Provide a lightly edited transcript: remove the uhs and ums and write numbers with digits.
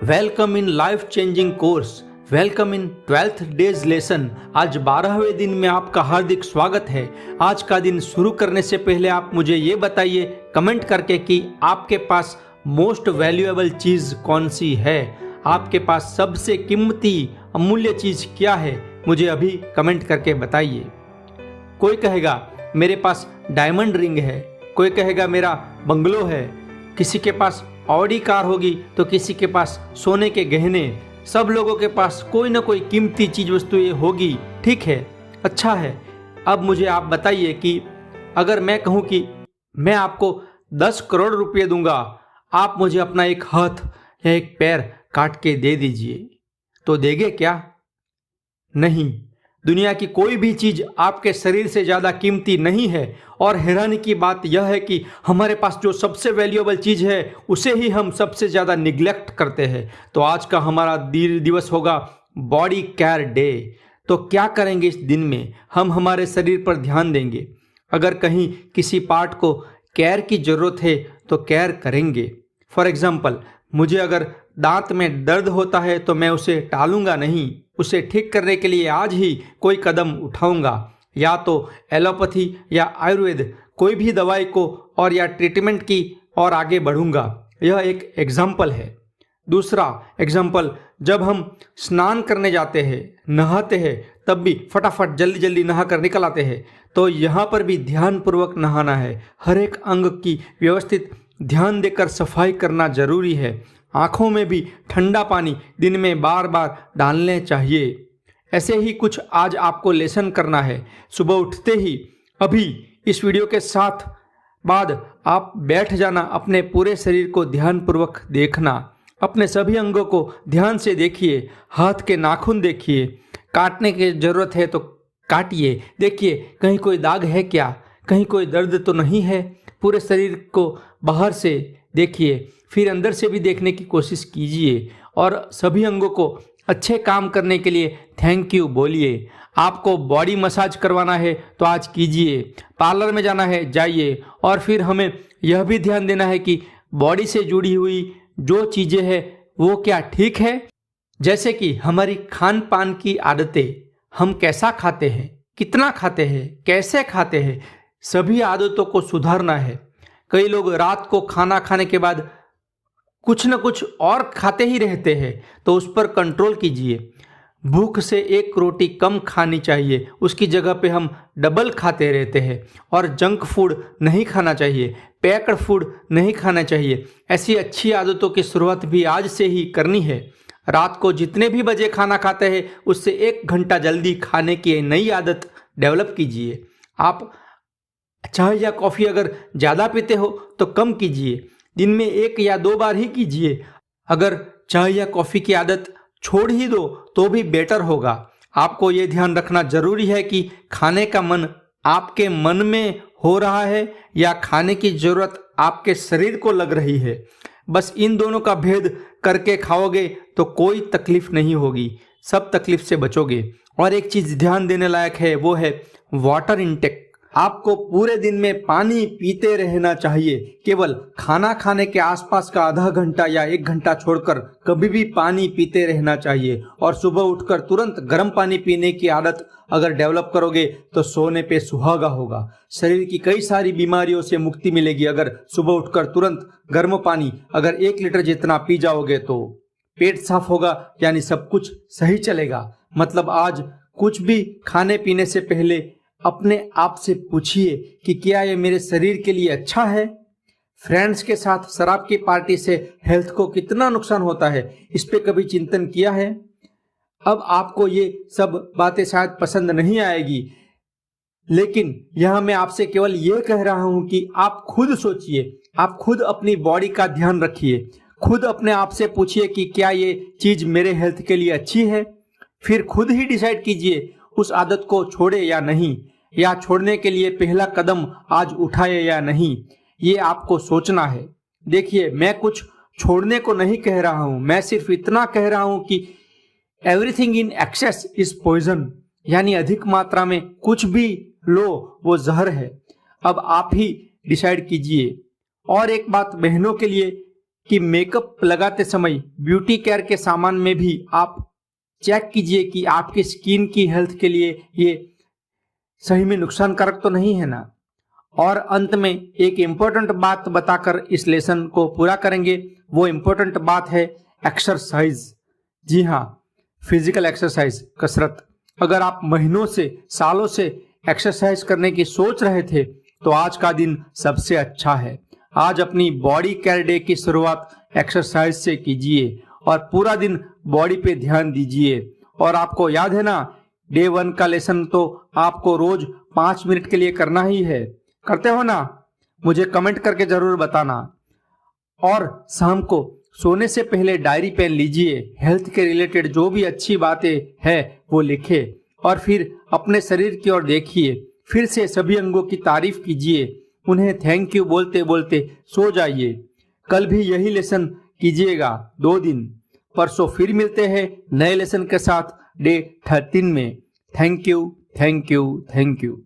Welcome in life changing course. Welcome in 12th days lesson. आज 12वें दिन में आपका हार्दिक स्वागत है। आज का दिन शुरू करने से पहले आप मुझे ये बताइए कमेंट करके कि आपके पास मोस्ट वैल्यूएबल चीज़ कौन सी है। आपके पास सबसे कीमती अमूल्य चीज़ क्या है, मुझे अभी कमेंट करके बताइए। कोई कहेगा मेरे पास डायमंड रिंग है, कोई कहेगा मेरा बंगलो है, किसी के पास ऑडी कार होगी तो किसी के पास सोने के गहने। सब लोगों के पास कोई ना कोई कीमती चीज वस्तुएं होगी। ठीक है, अच्छा है। अब मुझे आप बताइए कि अगर मैं कहूं कि मैं आपको 10 करोड़ रुपए दूंगा, आप मुझे अपना एक हाथ या एक पैर काट के दे दीजिए, तो देंगे क्या? नहीं। दुनिया की कोई भी चीज आपके शरीर से ज्यादा कीमती नहीं है। और हैरानी की बात यह है कि हमारे पास जो सबसे वैल्यूएबल चीज है उसे ही हम सबसे ज्यादा निग्लेक्ट करते हैं। तो आज का हमारा दिवस होगा बॉडी केयर डे। तो क्या करेंगे इस दिन में? हम हमारे शरीर पर ध्यान देंगे। अगर कहीं किसी पार्ट को केयर की जरूरत है तो केयर करेंगे। फॉर एग्जाम्पल, मुझे अगर दांत में दर्द होता है तो मैं उसे टालूंगा नहीं, उसे ठीक करने के लिए आज ही कोई कदम उठाऊंगा। या तो एलोपैथी या आयुर्वेद, कोई भी दवाई को और या ट्रीटमेंट की और आगे बढ़ूंगा। यह एक एग्जाम्पल है। दूसरा एग्जाम्पल, जब हम स्नान करने जाते हैं, नहाते हैं, तब भी फटाफट जल्दी जल्दी नहा कर निकल आते हैं। तो यहाँ पर भी ध्यानपूर्वक नहाना है। हर एक अंग की व्यवस्थित ध्यान देकर सफाई करना जरूरी है। आँखों में भी ठंडा पानी दिन में बार बार डालने चाहिए। ऐसे ही कुछ आज आपको लेसन करना है। सुबह उठते ही अभी इस वीडियो के साथ बाद आप बैठ जाना, अपने पूरे शरीर को ध्यानपूर्वक देखना। अपने सभी अंगों को ध्यान से देखिए। हाथ के नाखून देखिए, काटने की जरूरत है तो काटिए। देखिए कहीं कोई दाग है क्या, कहीं कोई दर्द तो नहीं है। पूरे शरीर को बाहर से देखिए, फिर अंदर से भी देखने की कोशिश कीजिए। और सभी अंगों को अच्छे काम करने के लिए थैंक यू बोलिए। आपको बॉडी मसाज करवाना है तो आज कीजिए। पार्लर में जाना है, जाइए। और फिर हमें यह भी ध्यान देना है कि बॉडी से जुड़ी हुई जो चीज़ें हैं वो क्या ठीक है। जैसे कि हमारी खान पान की आदतें, हम कैसा खाते हैं, कितना खाते हैं, कैसे खाते हैं, सभी आदतों को सुधारना है। कई लोग रात को खाना खाने के बाद कुछ न कुछ और खाते ही रहते हैं, तो उस पर कंट्रोल कीजिए। भूख से एक रोटी कम खानी चाहिए, उसकी जगह पे हम डबल खाते रहते हैं। और जंक फूड नहीं खाना चाहिए, पैक्ड फूड नहीं खाना चाहिए। ऐसी अच्छी आदतों की शुरुआत भी आज से ही करनी है। रात को जितने भी बजे खाना खाते हैं उससे 1 घंटा जल्दी खाने की नई आदत डेवलप कीजिए। आप चाय या कॉफ़ी अगर ज़्यादा पीते हो तो कम कीजिए, दिन में 1 या 2 बार ही कीजिए। अगर चाय या कॉफ़ी की आदत छोड़ ही दो तो भी बेटर होगा। आपको ये ध्यान रखना जरूरी है कि खाने का मन आपके मन में हो रहा है या खाने की जरूरत आपके शरीर को लग रही है। बस इन दोनों का भेद करके खाओगे तो कोई तकलीफ नहीं होगी, सब तकलीफ से बचोगे। और एक चीज़ ध्यान देने लायक है, वो है वाटर इनटेक। आपको पूरे दिन में पानी पीते रहना चाहिए। केवल खाना खाने के आसपास का आधा घंटा या 1 घंटा छोड़कर कभी भी पानी पीते रहना चाहिए। और सुबह उठकर तुरंत गर्म पानी पीने की आदत अगर डेवलप करोगे तो सोने पे सुहागा होगा। शरीर की कई सारी बीमारियों से मुक्ति मिलेगी। अगर सुबह उठकर तुरंत गर्म पानी अगर 1 लीटर जितना पी जाओगे तो पेट साफ होगा, यानी सब कुछ सही चलेगा। मतलब आज कुछ भी खाने पीने से पहले अपने आप से पूछिए कि क्या ये मेरे शरीर के लिए अच्छा है। फ्रेंड्स के साथ शराब की पार्टी से हेल्थ को कितना नुकसान होता है, इस पे कभी चिंतन किया है? अब आपको ये सब बातें शायद पसंद नहीं आएगी, लेकिन यह मैं आपसे केवल ये कह रहा हूं कि आप खुद सोचिए, आप खुद अपनी बॉडी का ध्यान रखिए। खुद अपने आप से पूछिए कि क्या ये चीज मेरे हेल्थ के लिए अच्छी है। फिर खुद ही डिसाइड कीजिए उस आदत को छोड़े या नहीं, या छोड़ने के लिए पहला कदम आज उठाए या नहीं। ये आपको सोचना है। देखिए, मैं कुछ छोड़ने को नहीं कह रहा हूं, मैं सिर्फ इतना कह रहा हूं कि everything in excess is poison, यानी अधिक मात्रा में कुछ भी लो वो जहर है। अब आप ही डिसाइड कीजिए। और एक बात बहनों के लिए, कि मेकअप लगाते समय ब्यूटी केयर के सामान में भी आप चेक कीजिए कि आपकी स्किन की हेल्थ के लिए ये सही में नुकसानकारक तो नहीं है ना। और अंत में एक इम्पोर्टेंट बात बताकर इस लेसन को पूरा करेंगे। वो इम्पोर्टेंट बात है एक्सरसाइज। जी हाँ, फिजिकल एक्सरसाइज, कसरत। अगर आप महीनों से सालों से एक्सरसाइज करने की सोच रहे थे तो आज का दिन सबसे अच्छा है। आज अपनी बॉडी केयर डे की शुरुआत एक्सरसाइज से कीजिए और पूरा दिन बॉडी पे ध्यान दीजिए। और आपको याद है ना, डे 1 का लेसन तो आपको रोज 5 मिनट के लिए करना ही है। करते हो ना? मुझे कमेंट करके जरूर बताना। और शाम को सोने से पहले डायरी पेन लीजिए, हेल्थ के रिलेटेड जो भी अच्छी बातें हैं वो लिखे और फिर अपने शरीर की ओर देखिए। फिर से सभी अंगों की तारीफ कीजिए, उन्हें थैंक यू बोलते बोलते सो जाइए। कल भी यही लेसन कीजिएगा 2 दिन। परसों फिर मिलते हैं नए लेसन के साथ डे 13 में। Thank you, thank you, thank you.